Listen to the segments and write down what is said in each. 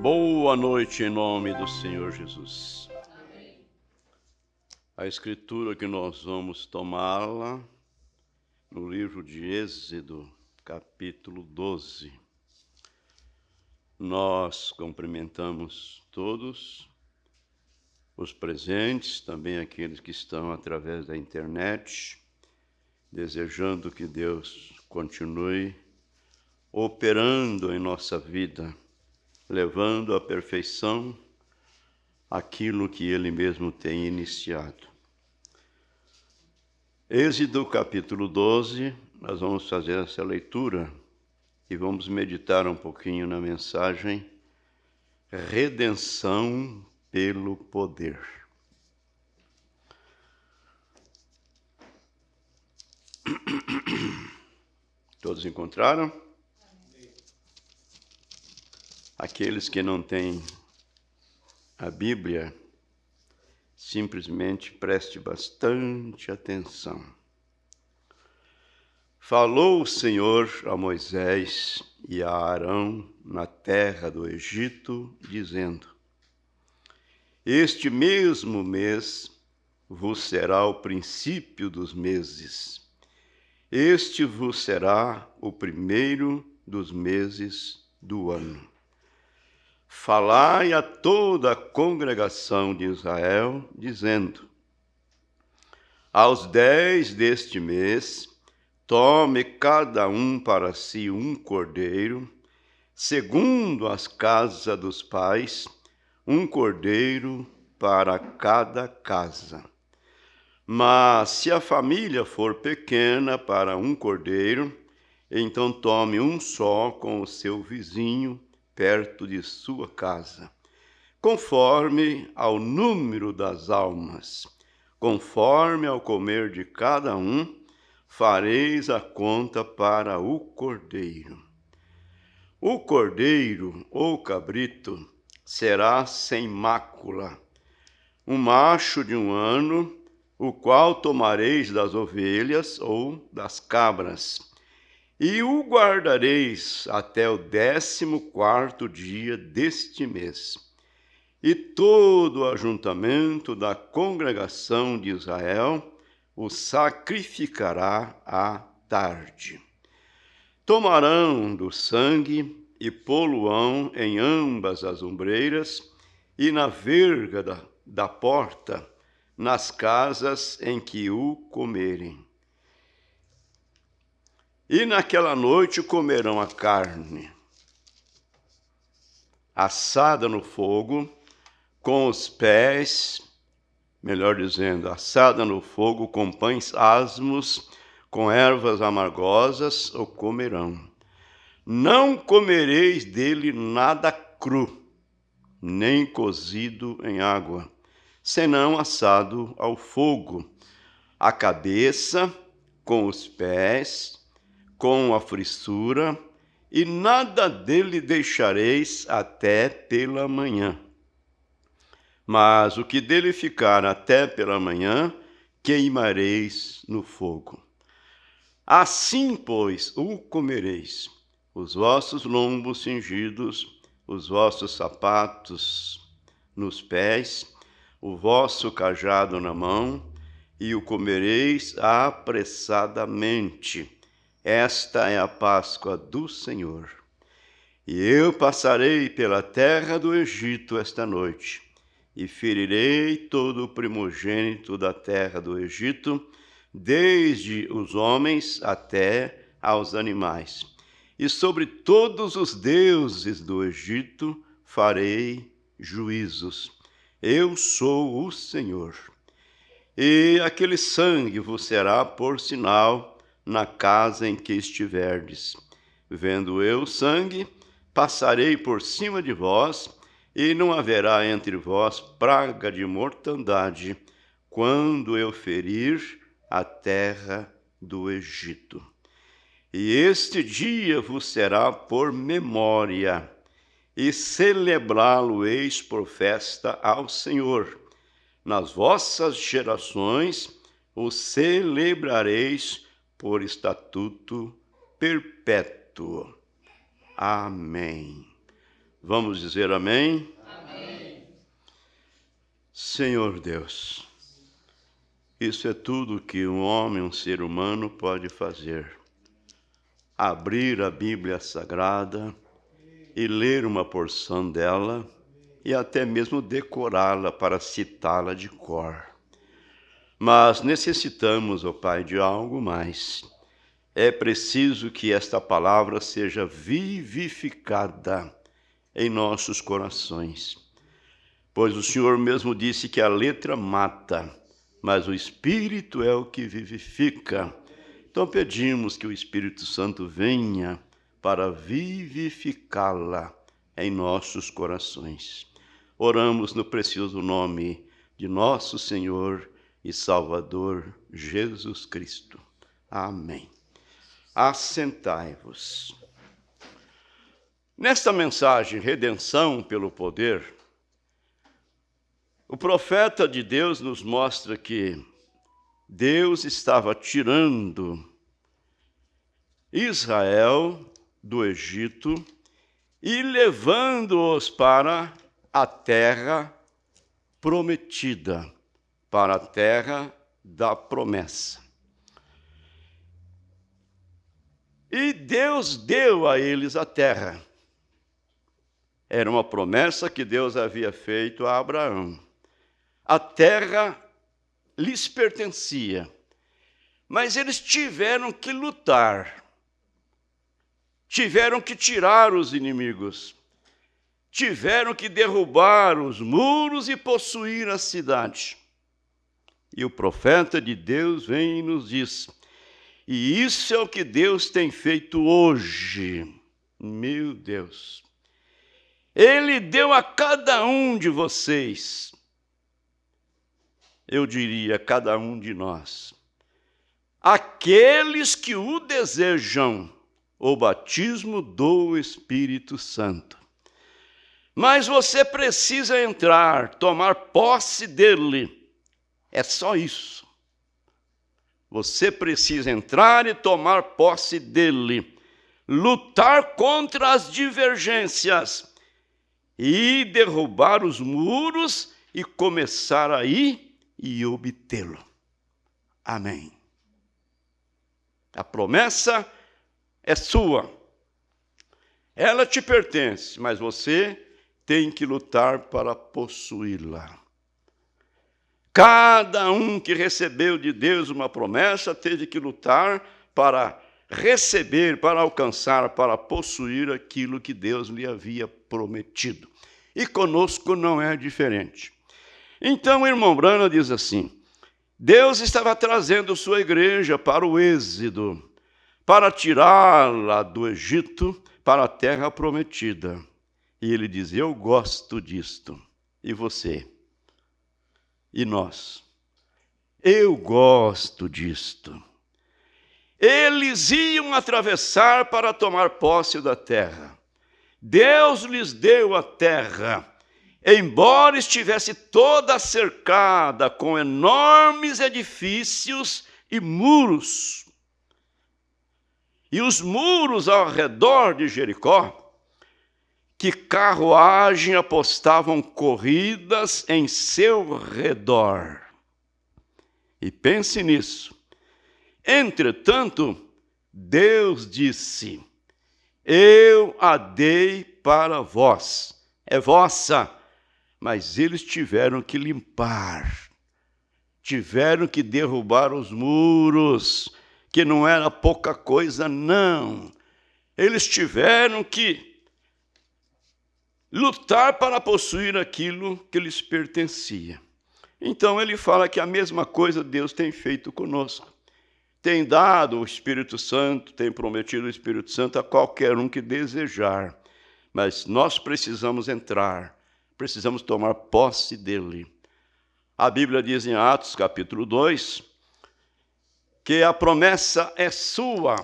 Boa noite em nome do Senhor Jesus. Amém. A escritura que nós vamos tomá-la no livro de Êxodo, capítulo 12. Nós cumprimentamos todos os presentes, também aqueles que estão através da internet, desejando que Deus continue operando em nossa vida, levando à perfeição aquilo que Ele mesmo tem iniciado. Êxodo capítulo 12, nós vamos fazer essa leitura e vamos meditar um pouquinho na mensagem Redenção pelo Poder. Todos encontraram? Aqueles que não têm a Bíblia, simplesmente preste bastante atenção. Falou o Senhor a Moisés e a Arão na terra do Egito, dizendo: Este mesmo mês vos será o princípio dos meses. Este vos será o primeiro dos meses do ano. Falai a toda a congregação de Israel, dizendo: Aos 10 deste mês, tome cada um para si um cordeiro, segundo as casas dos pais, um cordeiro para cada casa. Mas se a família for pequena para um cordeiro, então tome um só com o seu vizinho, perto de sua casa, conforme ao número das almas, conforme ao comer de cada um, fareis a conta para o cordeiro. O cordeiro ou cabrito será sem mácula, um macho de 1 ano, o qual tomareis das ovelhas ou das cabras, e o guardareis até o 14º dia deste mês. E todo o ajuntamento da congregação de Israel o sacrificará à tarde. Tomarão do sangue e pô-lo-ão em ambas as ombreiras e na verga da porta, nas casas em que o comerem. E naquela noite comerão a carne, assada no fogo, com os pés, melhor dizendo, assada no fogo com pães asmos, com ervas amargosas o comerão. Não comereis dele nada cru, nem cozido em água, senão assado ao fogo, a cabeça, com os pés, com a frissura, e nada dele deixareis até pela manhã. Mas o que dele ficar até pela manhã, queimareis no fogo. Assim, pois, o comereis, os vossos lombos cingidos, os vossos sapatos nos pés, o vosso cajado na mão, e o comereis apressadamente. Esta é a Páscoa do Senhor. E eu passarei pela terra do Egito esta noite, e ferirei todo o primogênito da terra do Egito, desde os homens até aos animais. E sobre todos os deuses do Egito farei juízos. Eu sou o Senhor. E aquele sangue vos será por sinal na casa em que estiverdes. Vendo eu sangue, passarei por cima de vós, e não haverá entre vós praga de mortandade, quando eu ferir a terra do Egito. E este dia vos será por memória, e celebrá-lo-eis por festa ao Senhor. Nas vossas gerações o celebrareis por estatuto perpétuo. Amém. Vamos dizer amém? Amém. Senhor Deus, isso é tudo que um homem, um ser humano pode fazer. Abrir a Bíblia Sagrada e ler uma porção dela e até mesmo decorá-la para citá-la de cor. Mas necessitamos, ó Pai, de algo mais. É preciso que esta palavra seja vivificada em nossos corações. Pois o Senhor mesmo disse que a letra mata, mas o Espírito é o que vivifica. Então pedimos que o Espírito Santo venha para vivificá-la em nossos corações. Oramos no precioso nome de nosso Senhor e Salvador Jesus Cristo. Amém. Assentai-vos. Nesta mensagem, Redenção pelo Poder, o profeta de Deus nos mostra que Deus estava tirando Israel do Egito e levando-os para a terra prometida, para a terra da promessa. E Deus deu a eles a terra. Era uma promessa que Deus havia feito a Abraão. A terra lhes pertencia, mas eles tiveram que lutar, tiveram que tirar os inimigos, tiveram que derrubar os muros e possuir a cidade. E o profeta de Deus vem e nos diz, e isso é o que Deus tem feito hoje. Meu Deus! Ele deu a cada um de vocês, eu diria, cada um de nós, aqueles que o desejam, o batismo do Espírito Santo. Mas você precisa entrar, tomar posse dele. É só isso. Você precisa entrar e tomar posse dele, lutar contra as divergências e derrubar os muros e começar aí e obtê-lo. Amém. A promessa é sua. Ela te pertence, mas você tem que lutar para possuí-la. Cada um que recebeu de Deus uma promessa teve que lutar para receber, para alcançar, para possuir aquilo que Deus lhe havia prometido. E conosco não é diferente. Então o irmão Branham diz assim, Deus estava trazendo sua igreja para o êxodo, para tirá-la do Egito para a terra prometida. E ele diz, eu gosto disto. E você? E nós? Eu gosto disto. Eles iam atravessar para tomar posse da terra. Deus lhes deu a terra, embora estivesse toda cercada com enormes edifícios e muros. E os muros ao redor de Jericó, que carruagem apostavam corridas em seu redor. E pense nisso. Entretanto, Deus disse, eu a dei para vós, é vossa, mas eles tiveram que limpar, tiveram que derrubar os muros, que não era pouca coisa, não. Eles tiveram que lutar para possuir aquilo que lhes pertencia. Então ele fala que a mesma coisa Deus tem feito conosco. Tem dado o Espírito Santo, tem prometido o Espírito Santo a qualquer um que desejar. Mas nós precisamos entrar, precisamos tomar posse dele. A Bíblia diz em Atos capítulo 2, que a promessa é sua,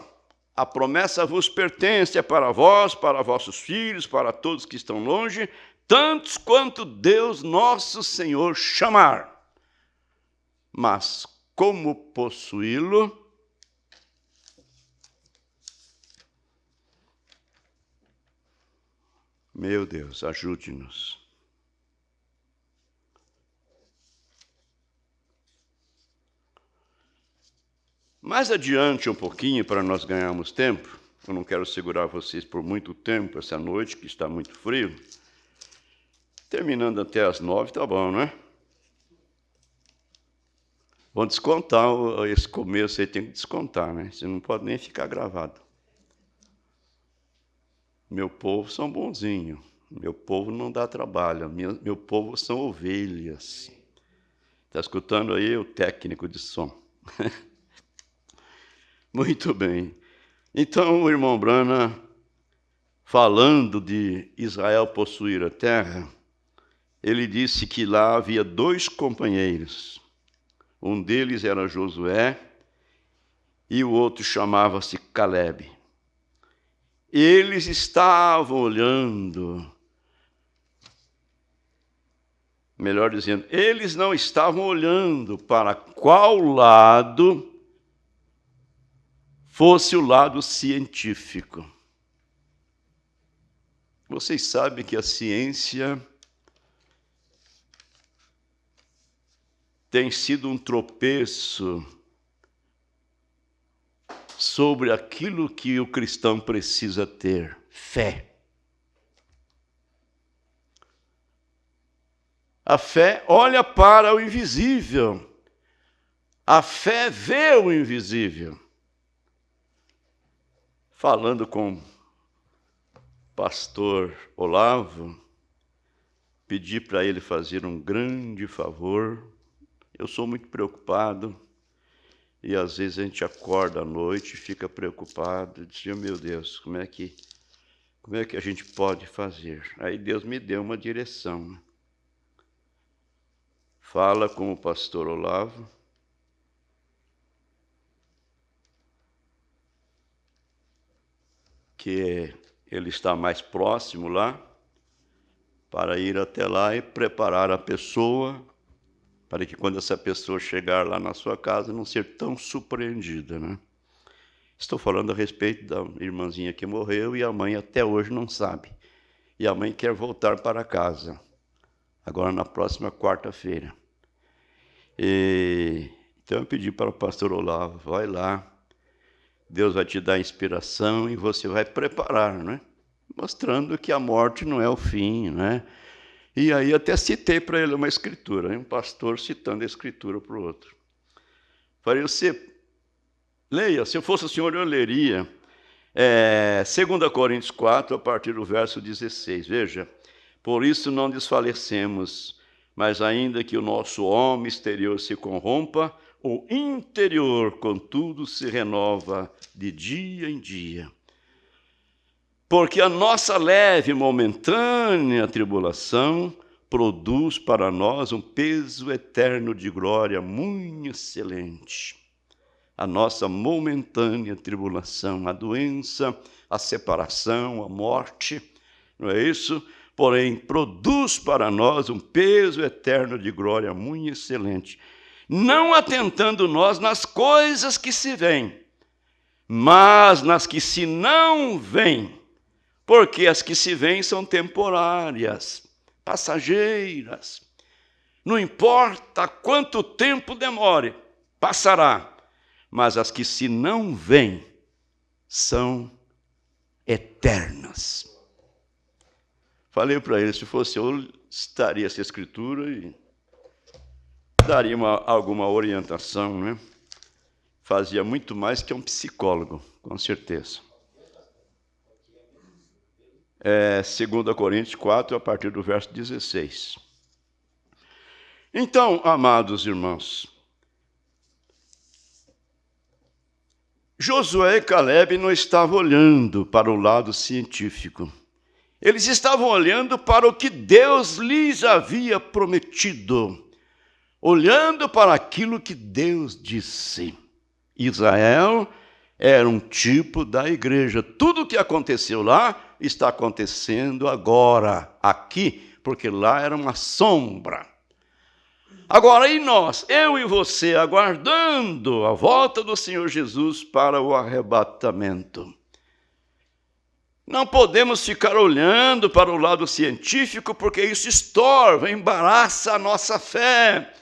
a promessa vos pertence, é para vós, para vossos filhos, para todos que estão longe, tantos quanto Deus nosso Senhor chamar. Mas como possuí-lo? Meu Deus, ajude-nos. Mais adiante um pouquinho, para nós ganharmos tempo, eu não quero segurar vocês por muito tempo essa noite, que está muito frio. Terminando até as 9, tá bom, né? Vão descontar esse começo aí, tem que descontar, né? Você não pode nem ficar gravado. Meu povo são bonzinhos. Meu povo não dá trabalho. Meu povo são ovelhas. Está escutando aí o técnico de som? Muito bem. Então, o irmão Brana, falando de Israel possuir a terra, ele disse que lá havia 2 companheiros. Um deles era Josué e o outro chamava-se Calebe. Eles estavam olhando, melhor dizendo, eles não estavam olhando para qual lado fosse o lado científico. Vocês sabem que a ciência tem sido um tropeço sobre aquilo que o cristão precisa ter: fé. A fé olha para o invisível. A fé vê o invisível. Falando com o pastor Olavo, pedi para ele fazer um grande favor. Eu sou muito preocupado. E às vezes a gente acorda à noite e fica preocupado, diz: meu Deus, como é que a gente pode fazer? Aí Deus me deu uma direção. Fala com o pastor Olavo, que ele está mais próximo lá, para ir até lá e preparar a pessoa, para que quando essa pessoa chegar lá na sua casa, não ser tão surpreendida, né? Estou falando a respeito da irmãzinha que morreu e a mãe até hoje não sabe. E a mãe quer voltar para casa, agora na próxima quarta-feira. Então eu pedi para o pastor Olavo: vai lá, Deus vai te dar inspiração e você vai preparar, né? Mostrando que a morte não é o fim, né? E aí até citei para ele uma escritura, um pastor citando a escritura para o outro. Falei: você leia, se eu fosse o senhor, eu leria 2 Coríntios 4, a partir do verso 16. Veja: por isso não desfalecemos, mas ainda que o nosso homem exterior se corrompa, o interior, contudo, se renova de dia em dia. Porque a nossa leve e momentânea tribulação produz para nós um peso eterno de glória muito excelente. A nossa momentânea tribulação, a doença, a separação, a morte, não é isso? Porém, produz para nós um peso eterno de glória muito excelente, não atentando nós nas coisas que se veem, mas nas que se não veem, porque as que se veem são temporárias, passageiras. Não importa quanto tempo demore, passará. Mas as que se não veem são eternas. Falei para ele: se fosse eu, estaria essa escritura e daria alguma orientação, né? Fazia muito mais que um psicólogo, com certeza. 2 Coríntios 4, a partir do verso 16. Então, amados irmãos, Josué e Calebe não estavam olhando para o lado científico. Eles estavam olhando para o que Deus lhes havia prometido, olhando para aquilo que Deus disse. Israel era um tipo da igreja. Tudo o que aconteceu lá está acontecendo agora, aqui, porque lá era uma sombra. Agora, e nós, eu e você, aguardando a volta do Senhor Jesus para o arrebatamento? Não podemos ficar olhando para o lado científico, porque isso estorva, embaraça a nossa fé.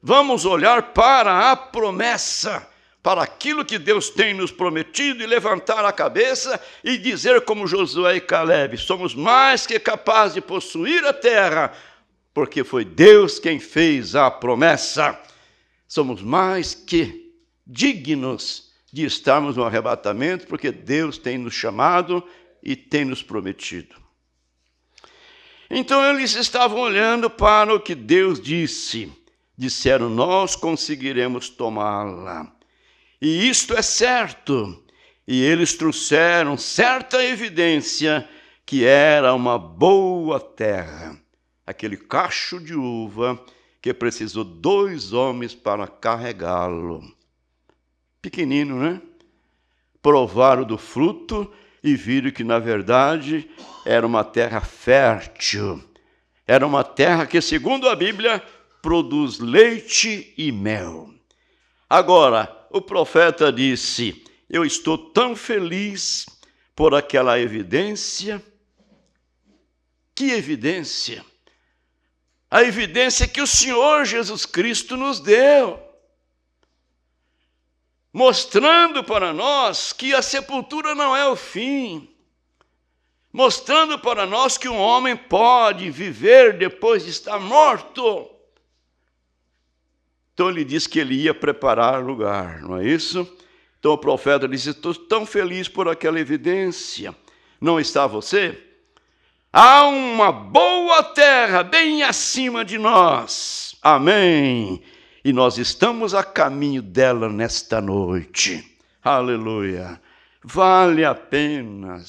Vamos olhar para a promessa, para aquilo que Deus tem nos prometido, e levantar a cabeça e dizer como Josué e Caleb: somos mais que capazes de possuir a terra, porque foi Deus quem fez a promessa. Somos mais que dignos de estarmos no arrebatamento, porque Deus tem nos chamado e tem nos prometido. Então eles estavam olhando para o que Deus disse. Disseram: nós conseguiremos tomá-la. E isto é certo. E eles trouxeram certa evidência que era uma boa terra. Aquele cacho de uva que precisou 2 homens para carregá-lo. Pequenino, né? Provaram do fruto e viram que, na verdade, era uma terra fértil. Era uma terra que, segundo a Bíblia, produz leite e mel. Agora, o profeta disse: eu estou tão feliz por aquela evidência. Que evidência? A evidência que o Senhor Jesus Cristo nos deu, mostrando para nós que a sepultura não é o fim, mostrando para nós que um homem pode viver depois de estar morto. Então ele disse que ele ia preparar lugar, não é isso? Então o profeta disse: estou tão feliz por aquela evidência. Não está você? Há uma boa terra bem acima de nós. Amém. E nós estamos a caminho dela nesta noite. Aleluia. Vale a pena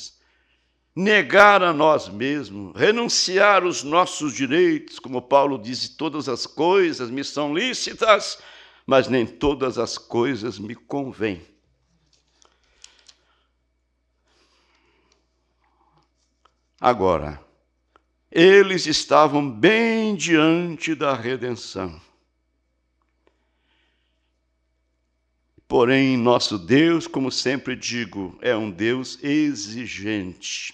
negar a nós mesmos, renunciar os nossos direitos, como Paulo diz: todas as coisas me são lícitas, mas nem todas as coisas me convêm. Agora, eles estavam bem diante da redenção. Porém, nosso Deus, como sempre digo, é um Deus exigente.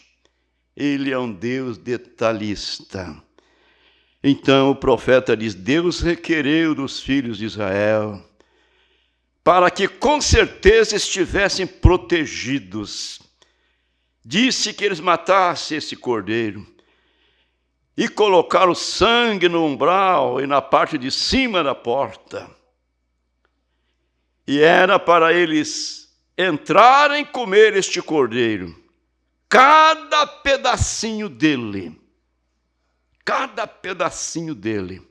Ele é um Deus detalhista. Então o profeta diz: Deus requereu dos filhos de Israel para que com certeza estivessem protegidos. Disse que eles matassem esse cordeiro e colocaram o sangue no umbral e na parte de cima da porta. E era para eles entrarem e comer este cordeiro, cada pedacinho dele. Cada pedacinho dele.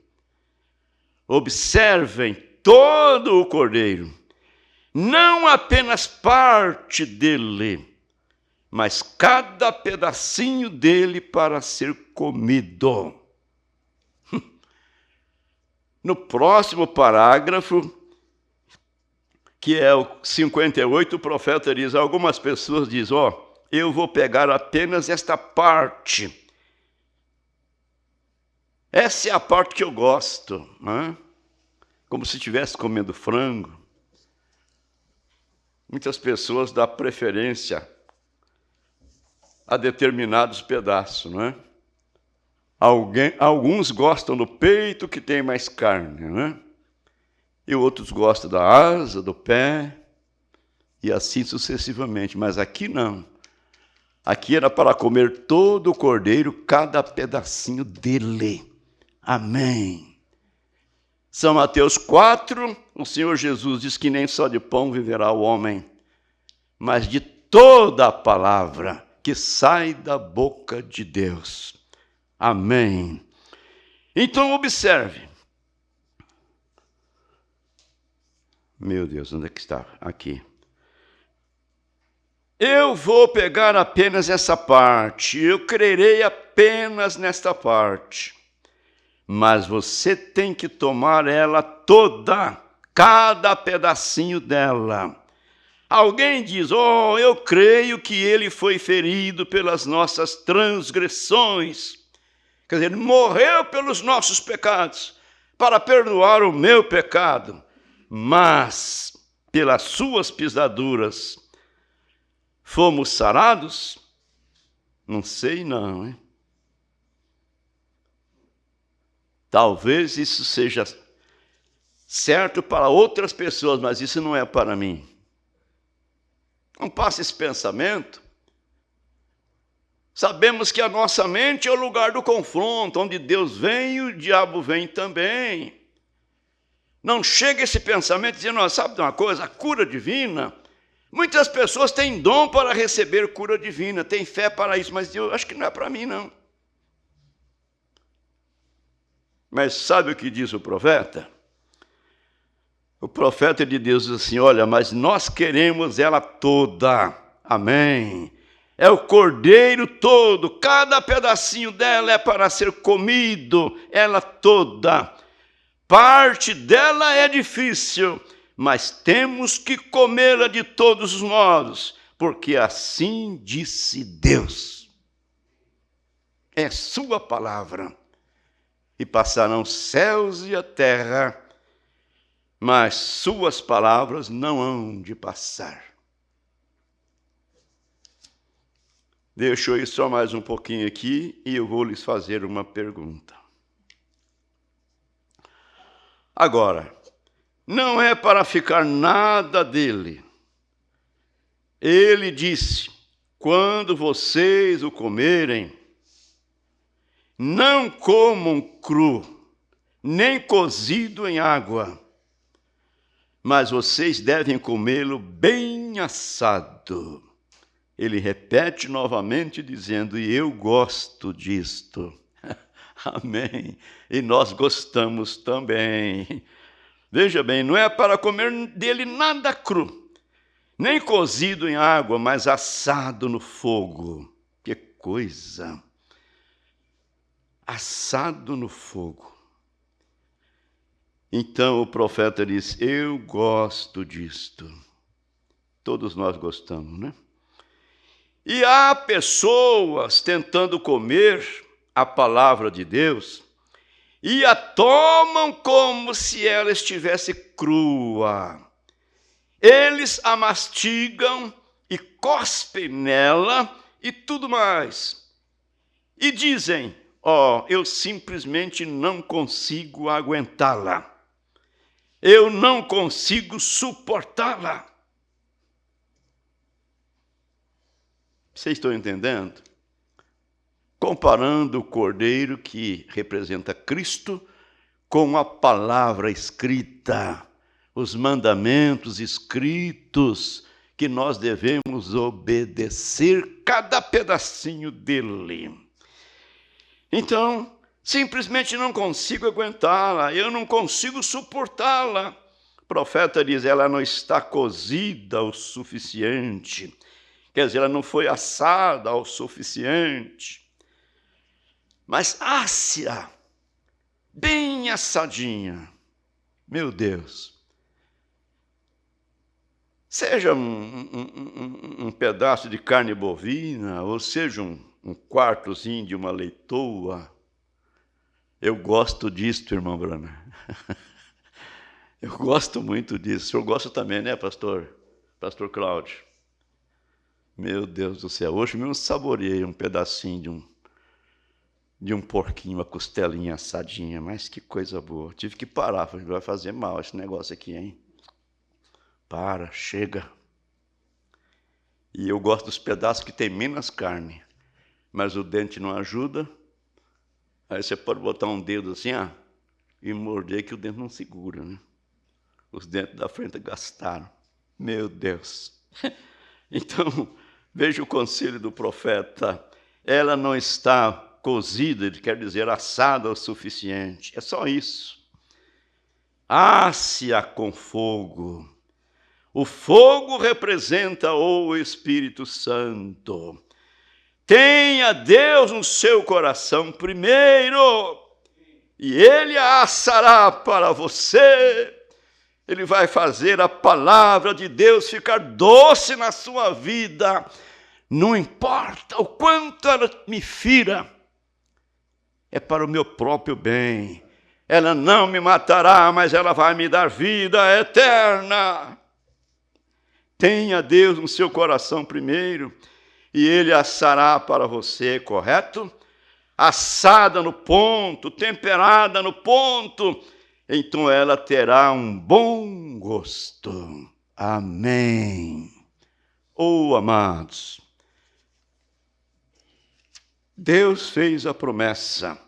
Observem todo o cordeiro, não apenas parte dele, mas cada pedacinho dele para ser comido. No próximo parágrafo, que é o 58, o profeta diz: algumas pessoas dizem: eu vou pegar apenas esta parte. Essa é a parte que eu gosto, né? Como se estivesse comendo frango. Muitas pessoas dão preferência a determinados pedaços, não é? Alguns gostam do peito, que tem mais carne, né? E outros gostam da asa, do pé, e assim sucessivamente. Mas aqui não. Aqui era para comer todo o cordeiro, cada pedacinho dele. Amém. São Mateus 4, o Senhor Jesus diz que nem só de pão viverá o homem, mas de toda a palavra que sai da boca de Deus. Amém. Então observe. Meu Deus, onde é que está? Aqui. Eu vou pegar apenas essa parte, eu crerei apenas nesta parte. Mas você tem que tomar ela toda, cada pedacinho dela. Alguém diz: eu creio que ele foi ferido pelas nossas transgressões. Quer dizer, ele morreu pelos nossos pecados, para perdoar o meu pecado. Mas, pelas suas pisaduras, fomos sarados. Não sei não, hein? Talvez isso seja certo para outras pessoas, mas isso não é para mim. Não passa esse pensamento. Sabemos que a nossa mente é o lugar do confronto, onde Deus vem e o diabo vem também. Não chega esse pensamento dizendo, sabe de uma coisa, a cura divina, muitas pessoas têm dom para receber cura divina, têm fé para isso, mas eu acho que não é para mim não. Mas sabe o que diz o profeta? O profeta de Deus diz assim, olha, mas nós queremos ela toda, amém. É o cordeiro todo, cada pedacinho dela é para ser comido, ela toda. Parte dela é difícil, mas temos que comê-la de todos os modos, porque assim disse Deus. É sua palavra. E passarão céus e a terra, mas suas palavras não hão de passar. Deixa eu ir só mais um pouquinho aqui e eu vou lhes fazer uma pergunta. Agora, não é para ficar nada dele. Ele disse, quando vocês o comerem, não comam cru, nem cozido em água, mas vocês devem comê-lo bem assado. Ele repete novamente dizendo, e eu gosto disto. Amém. E nós gostamos também. Veja bem, não é para comer dele nada cru, nem cozido em água, mas assado no fogo. Que coisa! Assado no fogo. Então o profeta diz, eu gosto disto. Todos nós gostamos, né? E há pessoas tentando comer a palavra de Deus e a tomam como se ela estivesse crua. Eles a mastigam e cospem nela e tudo mais. E dizem, eu simplesmente não consigo aguentá-la. Eu não consigo suportá-la. Vocês estão entendendo? Comparando o cordeiro que representa Cristo com a palavra escrita, os mandamentos escritos que nós devemos obedecer cada pedacinho dele. Então, simplesmente não consigo aguentá-la, eu não consigo suportá-la. O profeta diz, ela não está cozida o suficiente. Quer dizer, ela não foi assada o suficiente. Mas asse-a, bem assadinha. Meu Deus. Seja um pedaço de carne bovina, ou seja um quartozinho de uma leitoa. Eu gosto disto, irmão Brana. Eu gosto muito disso. O senhor gosta também, né, pastor? Pastor Cláudio. Meu Deus do céu. Hoje mesmo saboreei um pedacinho de um porquinho, uma costelinha assadinha. Mas que coisa boa. Tive que parar. Falei, vai fazer mal esse negócio aqui, hein? Para, chega. E eu gosto dos pedaços que tem menos carne. Mas o dente não ajuda. Aí você pode botar um dedo assim, e morder que o dente não segura, né? Os dentes da frente gastaram. Meu Deus. Então, veja o conselho do profeta. Ela não está cozida, ele quer dizer assada o suficiente. É só isso. Asse-a com fogo. O fogo representa o Espírito Santo. Tenha Deus no seu coração primeiro, e Ele a assará para você. Ele vai fazer a palavra de Deus ficar doce na sua vida. Não importa o quanto ela me fira, é para o meu próprio bem. Ela não me matará, mas ela vai me dar vida eterna. Tenha Deus no seu coração primeiro. e ele assará para você, correto? Assada no ponto, temperada no ponto, então ela terá um bom gosto. Amém. Oh, amados, Deus fez a promessa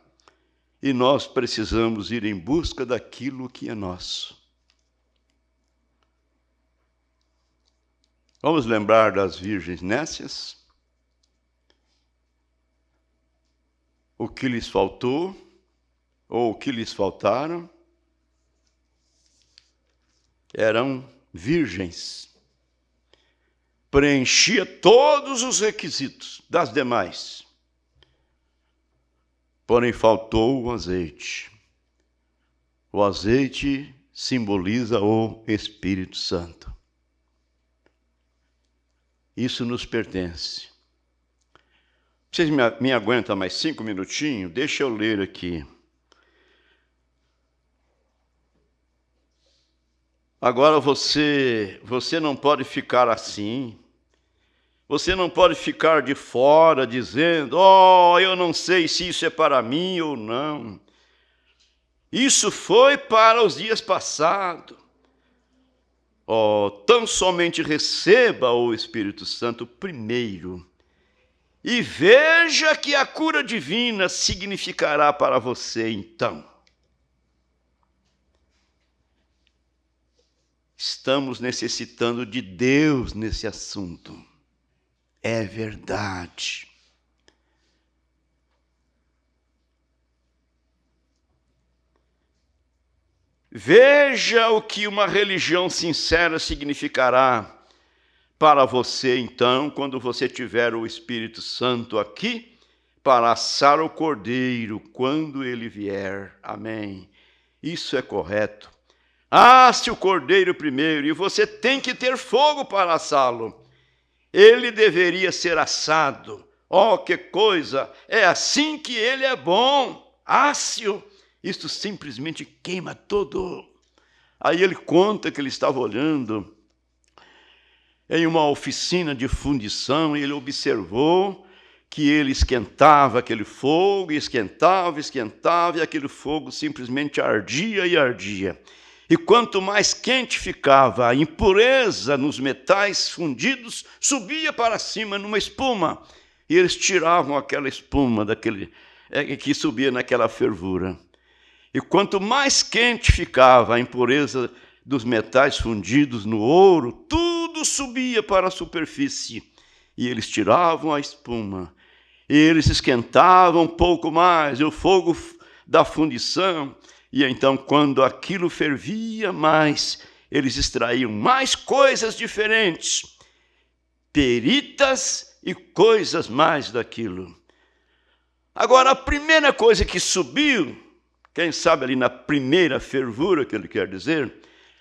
e nós precisamos ir em busca daquilo que é nosso. Vamos lembrar das virgens nécias? O que lhes faltou, ou o que lhes faltaram, eram virgens. Preenchia todos os requisitos das demais. Porém, faltou o azeite. O azeite simboliza o Espírito Santo. Isso nos pertence. Vocês me aguentam mais 5 minutinhos? Deixa eu ler aqui. Agora você não pode ficar assim. Você não pode ficar de fora dizendo, eu não sei se isso é para mim ou não. Isso foi para os dias passados. Tão somente receba o Espírito Santo primeiro. E veja que a cura divina significará para você então. Estamos necessitando de Deus nesse assunto. É verdade. Veja o que uma religião sincera significará para você, então, quando você tiver o Espírito Santo aqui, para assar o cordeiro quando ele vier. Amém. Isso é correto. Asse o cordeiro primeiro, e você tem que ter fogo para assá-lo. Ele deveria ser assado. Que coisa! É assim que ele é bom. Asse-o. Isso simplesmente queima tudo. Aí ele conta que ele estava olhando em uma oficina de fundição, e ele observou que ele esquentava aquele fogo, e esquentava, e aquele fogo simplesmente ardia e ardia. E quanto mais quente ficava, a impureza nos metais fundidos subia para cima numa espuma. E eles tiravam aquela espuma que subia naquela fervura. E quanto mais quente ficava a impureza dos metais fundidos no ouro, tudo subia para a superfície. E eles tiravam a espuma. E eles esquentavam um pouco mais, o fogo da fundição. E então, quando aquilo fervia mais, eles extraíam mais coisas diferentes, peritas e coisas mais daquilo. Agora, a primeira coisa que subiu, quem sabe ali na primeira fervura que ele quer dizer,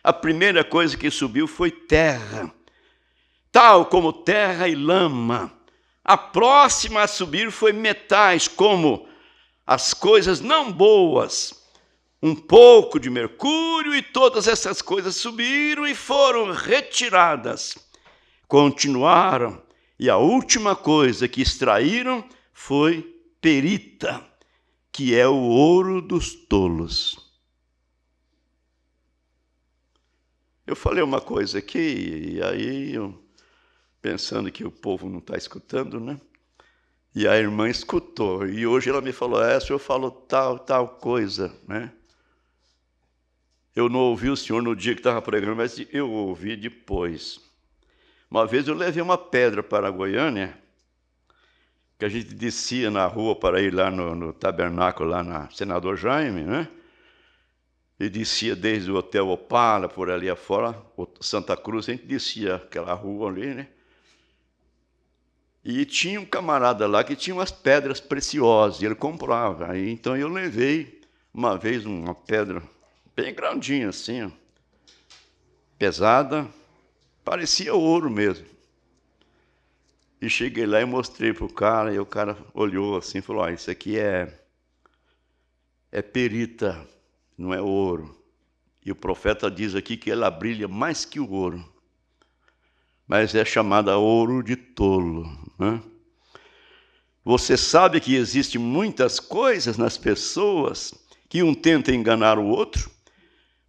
a primeira coisa que subiu foi terra, tal como terra e lama. A próxima a subir foi metais, como as coisas não boas, um pouco de mercúrio, e todas essas coisas subiram e foram retiradas. Continuaram, e a última coisa que extraíram foi perita, que é o ouro dos tolos. Eu falei uma coisa aqui, e aí eu, pensando que o povo não está escutando, né? E a irmã escutou, e hoje ela me falou, o senhor falou tal coisa, né? Eu não ouvi o senhor no dia que estava pregando, mas eu ouvi depois. Uma vez eu levei uma pedra para Goiânia, que a gente descia na rua para ir lá no tabernáculo, lá na Senador Jaime, né? E descia desde o Hotel Opala, por ali afora, Santa Cruz, a gente descia aquela rua ali, né? E tinha um camarada lá que tinha umas pedras preciosas, e ele comprava. Aí, então eu levei uma vez uma pedra bem grandinha assim, ó, pesada, parecia ouro mesmo. E cheguei lá e mostrei para o cara, e o cara olhou assim e falou, isso aqui é perita, não é ouro. E o profeta diz aqui que ela brilha mais que o ouro, mas é chamada ouro de tolo, né? Você sabe que existem muitas coisas nas pessoas que um tenta enganar o outro?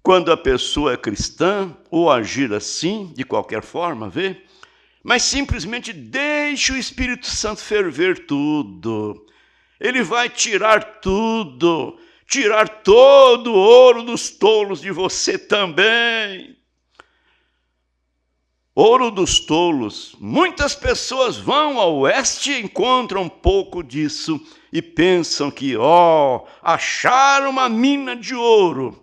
Quando a pessoa é cristã, ou agir assim, de qualquer forma, vê? Mas simplesmente deixe o Espírito Santo ferver tudo. Ele vai tirar tudo, tirar todo o ouro dos tolos de você também. Ouro dos tolos. Muitas pessoas vão ao oeste e encontram um pouco disso e pensam que, acharam uma mina de ouro.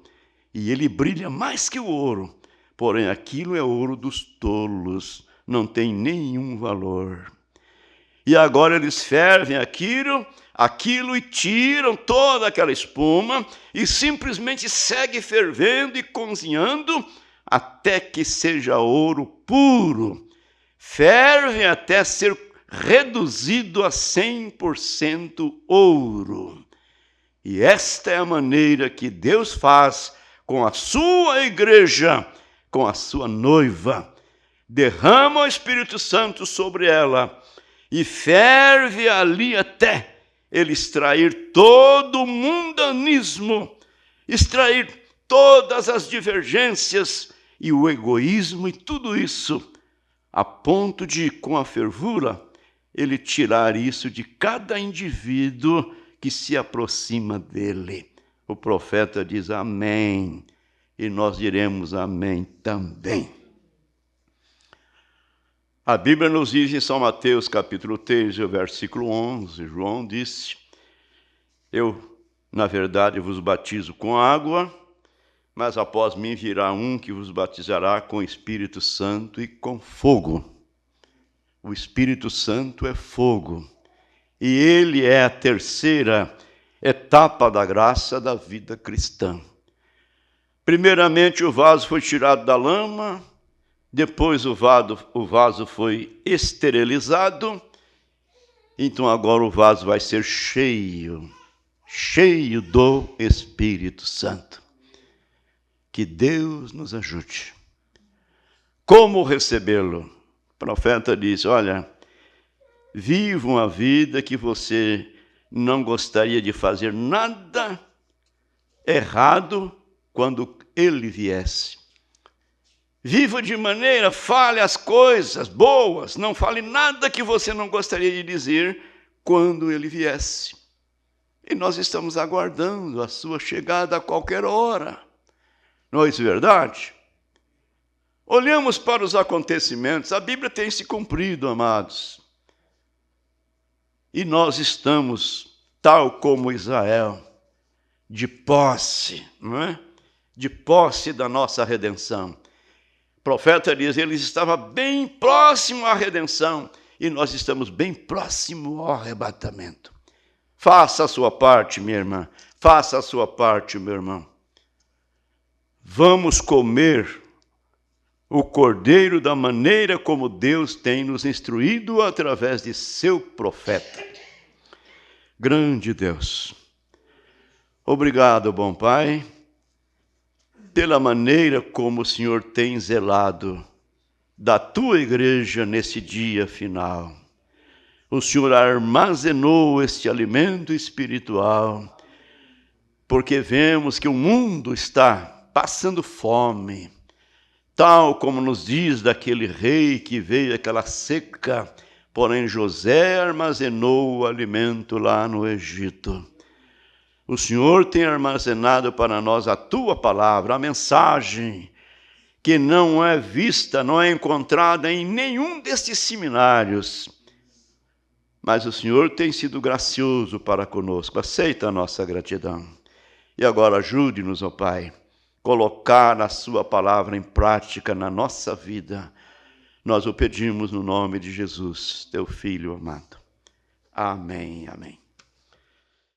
E ele brilha mais que o ouro. Porém, aquilo é ouro dos tolos. Não tem nenhum valor. E agora eles fervem aquilo e tiram toda aquela espuma e simplesmente segue fervendo e cozinhando até que seja ouro puro. Fervem até ser reduzido a 100% ouro. E esta é a maneira que Deus faz com a sua igreja, com a sua noiva. Derrama o Espírito Santo sobre ela e ferve ali até ele extrair todo o mundanismo, extrair todas as divergências e o egoísmo e tudo isso, a ponto de, com a fervura, ele tirar isso de cada indivíduo que se aproxima dele. O profeta diz amém, e nós diremos amém também. A Bíblia nos diz em São Mateus, capítulo 3, versículo 11, João disse: eu, na verdade, vos batizo com água, mas após mim virá um que vos batizará com o Espírito Santo e com fogo. O Espírito Santo é fogo, e ele é a terceira etapa da graça da vida cristã. Primeiramente, o vaso foi tirado da lama, depois o vaso foi esterilizado, então agora o vaso vai ser cheio do Espírito Santo. Que Deus nos ajude. Como recebê-lo? O profeta disse, olha, viva uma vida que você não gostaria de fazer nada errado quando ele viesse. Viva de maneira, fale as coisas boas, não fale nada que você não gostaria de dizer quando ele viesse. E nós estamos aguardando a sua chegada a qualquer hora. Não é isso verdade? Olhamos para os acontecimentos, a Bíblia tem se cumprido, amados. E nós estamos, tal como Israel, de posse, não é? De posse da nossa redenção. O profeta diz, ele estava bem próximo à redenção, e nós estamos bem próximo ao arrebatamento. Faça a sua parte, minha irmã, faça a sua parte, meu irmão. Vamos comer o cordeiro da maneira como Deus tem nos instruído através de seu profeta. Grande Deus, obrigado, bom Pai, pela maneira como o Senhor tem zelado da tua igreja nesse dia final. O Senhor armazenou este alimento espiritual, porque vemos que o mundo está passando fome, tal como nos diz daquele rei que veio aquela seca, porém José armazenou o alimento lá no Egito. O Senhor tem armazenado para nós a tua palavra, a mensagem que não é vista, não é encontrada em nenhum destes seminários, mas o Senhor tem sido gracioso para conosco. Aceita a nossa gratidão. E agora ajude-nos, ó Pai, colocar a sua palavra em prática na nossa vida. Nós o pedimos no nome de Jesus, teu Filho amado. Amém, amém.